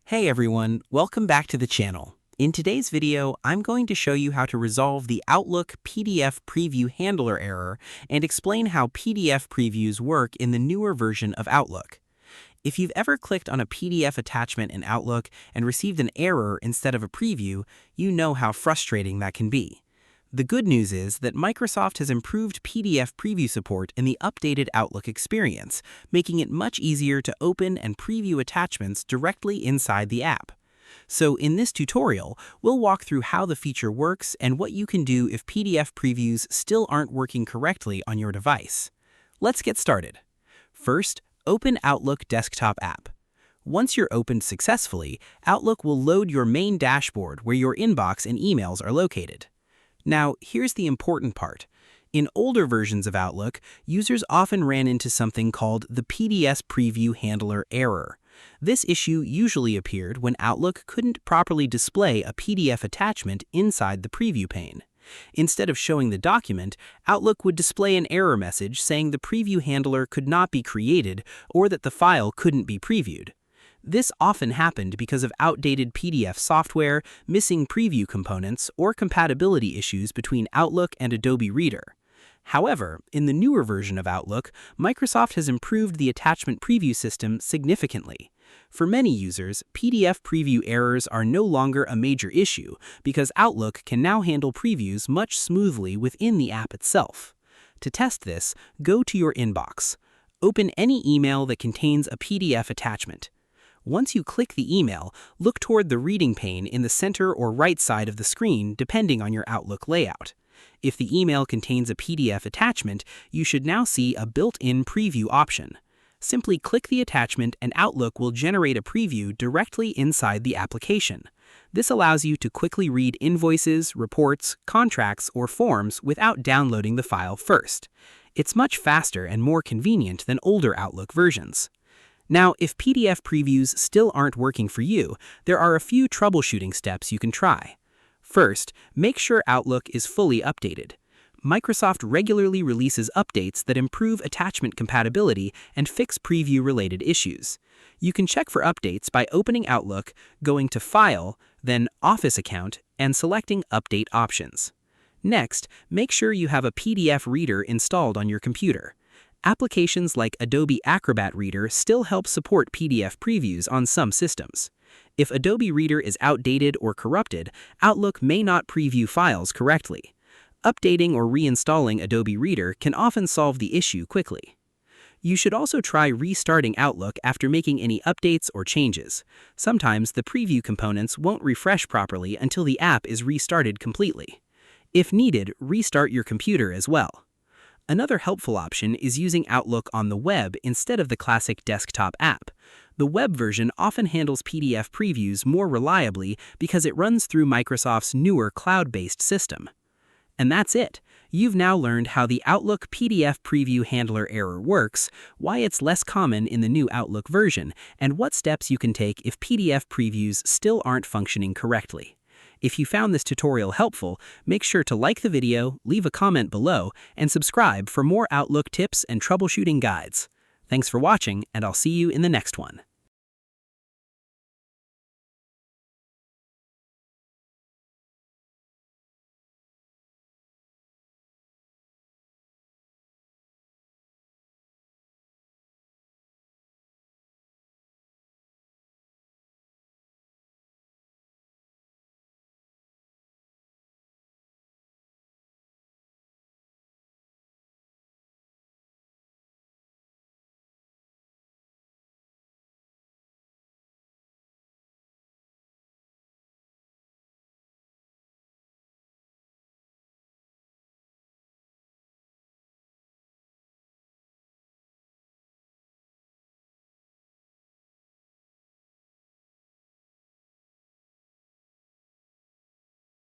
Hey everyone, welcome back to the channel. In today's video, I'm going to show you how to resolve the Outlook PDF Preview Handler error and explain how PDF previews work in the newer version of Outlook. If you've ever clicked on a PDF attachment in Outlook and received an error instead of a preview, you know how frustrating that can be. The good news is that Microsoft has improved PDF preview support in the updated Outlook experience, making it much easier to open and preview attachments directly inside the app. So in this tutorial, we'll walk through how the feature works and what you can do if PDF previews still aren't working correctly on your device. Let's get started. First, open Outlook desktop app. Once you're opened successfully, Outlook will load your main dashboard where your inbox and emails are located. Now, here's the important part. In older versions of Outlook, users often ran into something called the PDF Preview Handler error. This issue usually appeared when Outlook couldn't properly display a PDF attachment inside the preview pane. Instead of showing the document, Outlook would display an error message saying the preview handler could not be created or that the file couldn't be previewed. This often happened because of outdated PDF software, missing preview components, or compatibility issues between Outlook and Adobe Reader. However, in the newer version of Outlook, Microsoft has improved the attachment preview system significantly. For many users, PDF preview errors are no longer a major issue because Outlook can now handle previews much smoothly within the app itself. To test this, go to your inbox. Open any email that contains a PDF attachment. Once you click the email, look toward the reading pane in the center or right side of the screen depending on your Outlook layout. If the email contains a PDF attachment, you should now see a built-in preview option. Simply click the attachment and Outlook will generate a preview directly inside the application. This allows you to quickly read invoices, reports, contracts, or forms without downloading the file first. It's much faster and more convenient than older Outlook versions. Now, if PDF previews still aren't working for you, there are a few troubleshooting steps you can try. First, make sure Outlook is fully updated. Microsoft regularly releases updates that improve attachment compatibility and fix preview-related issues. You can check for updates by opening Outlook, going to File, then Office Account, and selecting Update Options. Next, make sure you have a PDF reader installed on your computer. Applications like Adobe Acrobat Reader still help support PDF previews on some systems. If Adobe Reader is outdated or corrupted, Outlook may not preview files correctly. Updating or reinstalling Adobe Reader can often solve the issue quickly. You should also try restarting Outlook after making any updates or changes. Sometimes the preview components won't refresh properly until the app is restarted completely. If needed, restart your computer as well. Another helpful option is using Outlook on the web instead of the classic desktop app. The web version often handles PDF previews more reliably because it runs through Microsoft's newer cloud-based system. And that's it. You've now learned how the Outlook PDF Preview Handler error works, why it's less common in the new Outlook version, and what steps you can take if PDF previews still aren't functioning correctly. If you found this tutorial helpful, make sure to like the video, leave a comment below, and subscribe for more Outlook tips and troubleshooting guides. Thanks for watching, and I'll see you in the next one.